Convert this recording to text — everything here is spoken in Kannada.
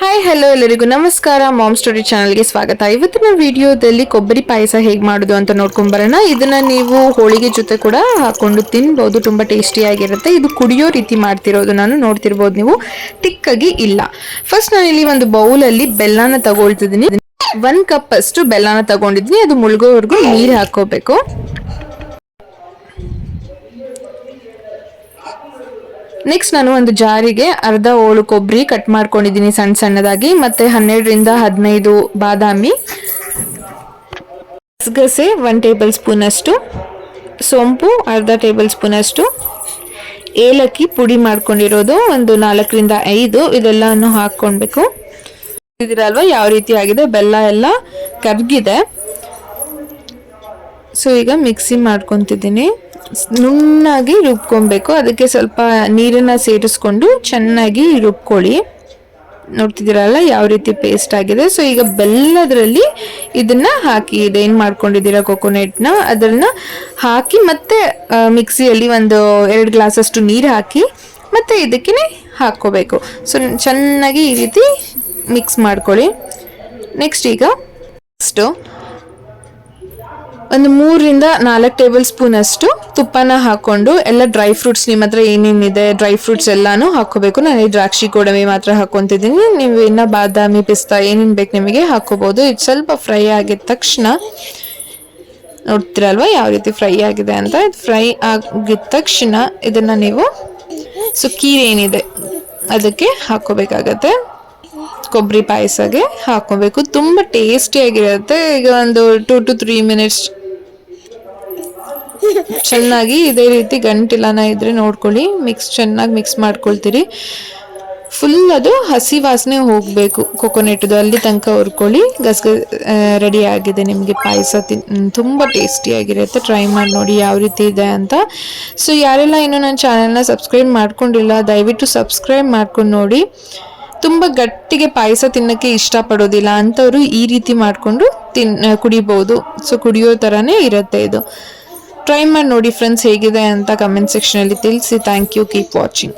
ಹಾಯ್ ಹಲೋ ಎಲ್ಲರಿಗೂ ನಮಸ್ಕಾರ. ಮಾಮ್ ಸ್ಟೋರಿ ಚಾನಲ್ಗೆ ಸ್ವಾಗತ. ಇವತ್ತಿನ ವಿಡಿಯೋದಲ್ಲಿ ಕೊಬ್ಬರಿ ಪಾಯಸ ಹೇಗೆ ಮಾಡೋದು ಅಂತ ನೋಡ್ಕೊಂಡ್ ಬರೋಣ. ಇದನ್ನ ನೀವು ಹೋಳಿಗೆ ಜೊತೆ ಕೂಡ ಹಾಕೊಂಡು ತಿನ್ಬಹುದು, ತುಂಬಾ ಟೇಸ್ಟಿಯಾಗಿರುತ್ತೆ. ಇದು ಕುಡಿಯೋ ರೀತಿ ಮಾಡ್ತಿರೋದು ನಾನು ನೋಡ್ತಿರ್ಬೋದು ನೀವು, ತಿಕ್ಕಾಗಿ ಇಲ್ಲ. ಫಸ್ಟ್ ನಾನು ಇಲ್ಲಿ ಒಂದು ಬೌಲಲ್ಲಿ ಬೆಲ್ಲನ ತಗೊಳ್ತಿದ್ದೀನಿ. 1 ಕಪ್ ಅಷ್ಟು ಬೆಲ್ಲನ ತಗೊಂಡಿದ್ದೀನಿ. ಅದು ಮುಳುಗೋವರೆಗೂ ನೀರು ಹಾಕೋಬೇಕು. ನೆಕ್ಸ್ಟ್ ನಾನು ಒಂದು ಜಾರಿಗೆ ಅರ್ಧ ಹೋಳು ಕೊಬ್ಬರಿ ಕಟ್ ಮಾಡ್ಕೊಂಡಿದ್ದೀನಿ ಸಣ್ಣ ಸಣ್ಣದಾಗಿ, ಮತ್ತೆ 12ರಿಂದ 15 ಬಾದಾಮಿ, ಗಸಗಸೆ 1 ಟೇಬಲ್ ಸ್ಪೂನ್ ಅಷ್ಟು, ಸೋಂಪು ಅರ್ಧ ಟೇಬಲ್ ಸ್ಪೂನ್ ಅಷ್ಟು, ಏಲಕ್ಕಿ ಪುಡಿ ಮಾಡ್ಕೊಂಡಿರೋದು ಒಂದು 4ರಿಂದ 5 ಇದೆಲ್ಲವನ್ನು ಹಾಕ್ಕೊಳ್ಬೇಕು. ಇದಿರಲ್ವಾ ಯಾವ ರೀತಿ ಆಗಿದೆ, ಬೆಲ್ಲ ಎಲ್ಲ ಕರ್ಗಿದೆ. ಸೊ ಈಗ ಮಿಕ್ಸಿ ಮಾಡ್ಕೊತಿದ್ದೀನಿ. ನುಣ್ಣಾಗಿ ರುಬ್ಕೊಬೇಕು, ಅದಕ್ಕೆ ಸ್ವಲ್ಪ ನೀರನ್ನ ಸೇರಿಸ್ಕೊಂಡು ಚೆನ್ನಾಗಿ ರುಬ್ಕೊಳ್ಳಿ. ನೋಡ್ತಿದ್ದೀರಲ್ಲ ಯಾವ ರೀತಿ ಪೇಸ್ಟ್ ಆಗಿದೆ. ಸೊ ಈಗ ಬೆಲ್ಲದ್ರಲ್ಲಿ ಇದನ್ನ ಹಾಕಿ, ಇದೇನು ಮಾಡ್ಕೊಂಡಿದ್ದೀರಾ ಕೊಕೊನೆಟ್ನ ಅದನ್ನ ಹಾಕಿ ಮತ್ತೆ ಮಿಕ್ಸಿಯಲ್ಲಿ ಒಂದು 2 ಗ್ಲಾಸ್ ಅಷ್ಟು ನೀರು ಹಾಕಿ ಮತ್ತೆ ಇದಕ್ಕೆ ಹಾಕ್ಕೋಬೇಕು. ಸೊ ಚೆನ್ನಾಗಿ ಈ ರೀತಿ ಮಿಕ್ಸ್ ಮಾಡ್ಕೊಳ್ಳಿ. ನೆಕ್ಸ್ಟ್ ಈಗ ಒಂದು 3ರಿಂದ 4 ಟೇಬಲ್ ಸ್ಪೂನ್ ಅಷ್ಟು ತುಪ್ಪನ ಹಾಕೊಂಡು ಎಲ್ಲ ಡ್ರೈ ಫ್ರೂಟ್ಸ್, ನಿಮ್ಮ ಹತ್ರ ಏನೇನಿದೆ ಡ್ರೈ ಫ್ರೂಟ್ಸ್ ಎಲ್ಲಾನು ಹಾಕೋಬೇಕು. ನಾನು ದ್ರಾಕ್ಷಿ ಗೋಡಂಬಿ ಮಾತ್ರ ಹಾಕೊಂತಿದ್ದೀನಿ. ನೀವು ಇನ್ನ ಬಾದಾಮಿ ಪಿಸ್ತಾ ಏನೇನು ಬೇಕು ನಿಮಗೆ ಹಾಕೋಬಹುದು. ಇದು ಸ್ವಲ್ಪ ಫ್ರೈ ಆಗಿದ ತಕ್ಷಣ ನೋಡ್ತೀರಲ್ವಾ ಯಾವ ರೀತಿ ಫ್ರೈ ಆಗಿದೆ ಅಂತ. ಫ್ರೈ ಆಗಿದ ತಕ್ಷಣ ಇದನ್ನ ನೀವು ಸುಕ್ಕೀರ್ ಏನಿದೆ ಅದಕ್ಕೆ ಹಾಕೋಬೇಕಾಗತ್ತೆ. ಕೊಬ್ಬರಿ ಪಾಯಸಗೆ ಹಾಕೋಬೇಕು, ತುಂಬಾ ಟೇಸ್ಟಿಯಾಗಿರುತ್ತೆ. ಈಗ ಒಂದು 2 to 3 ಮಿನಿಟ್ಸ್ ಚೆನ್ನಾಗಿ ಇದೇ ರೀತಿ ಗಂಟಿಲ್ಲನ ಇದ್ರೆ ನೋಡ್ಕೊಳ್ಳಿ, ಚೆನ್ನಾಗಿ ಮಿಕ್ಸ್ ಮಾಡ್ಕೊಳ್ತೀರಿ. ಫುಲ್ ಅದು ಹಸಿ ವಾಸನೆ ಹೋಗಬೇಕು ಕೊಕೊನೆಟ್ದು, ಅಲ್ಲಿ ತನಕ ಹುರ್ಕೊಳ್ಳಿ. ರೆಡಿ ಆಗಿದೆ ನಿಮಗೆ ಪಾಯಸ. ತುಂಬ ಟೇಸ್ಟಿಯಾಗಿರುತ್ತೆ. ಟ್ರೈ ಮಾಡಿ ನೋಡಿ ಯಾವ ರೀತಿ ಇದೆ ಅಂತ. ಸೊ ಯಾರೆಲ್ಲ ಇನ್ನೂ ನನ್ನ ಚಾನೆಲ್ನ ಸಬ್ಸ್ಕ್ರೈಬ್ ಮಾಡ್ಕೊಂಡಿಲ್ಲ ದಯವಿಟ್ಟು ಸಬ್ಸ್ಕ್ರೈಬ್ ಮಾಡ್ಕೊಂಡು ನೋಡಿ. ತುಂಬ ಗಟ್ಟಿಗೆ ಪಾಯಸ ತಿನ್ನೋಕ್ಕೆ ಇಷ್ಟಪಡೋದಿಲ್ಲ ಅಂಥವ್ರು ಈ ರೀತಿ ಮಾಡಿಕೊಂಡು ಕುಡಿಬೋದು. ಸೊ ಕುಡಿಯೋ ಥರನೇ ಇರುತ್ತೆ ಇದು. ಟ್ರೈ ಮಾಡಿ ನೋಡಿ ಫ್ರೆಂಡ್ಸ್, ಹೇಗಿದೆ ಅಂತ ಕಮೆಂಟ್ ಸೆಕ್ಷನಲ್ಲಿ ತಿಳಿಸಿ. Thank you, keep watching.